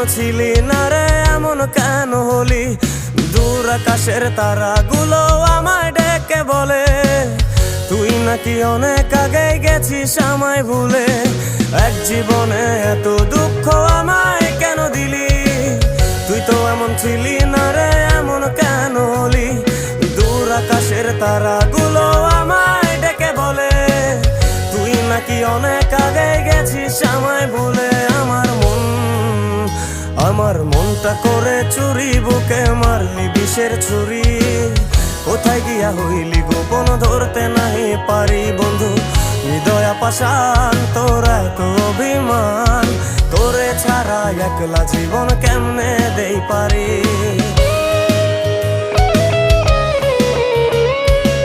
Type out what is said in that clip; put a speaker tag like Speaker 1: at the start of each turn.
Speaker 1: ছিলি না রে এমন কেন হলি? দূর আকাশের তারাগুলো আমায় ডেকে বলে তুই নাকি অনেক আগে গেছিস আমায় ভুলে। এক জীবনে এত দুঃখ আমায় কেন দিলি? তুই তো এমন ছিলি না রে এমন কেন হলি? দূর আকাশের তারাগুলো আমায় ডেকে বলে তুই নাকি অনেক আগে গেছিস আমায় ভুলে। আমার মনটা করে চুরি, বুকে মারলি বিষের ছুরি। কোথায় গিয়া হইলি গোপন ধরতে নাহি পারি বন্ধু। হৃদয়া পাষাণ তোর এত অভিমান, তোরে ছাড়া একলা জীবন কেমনে দেই পারি।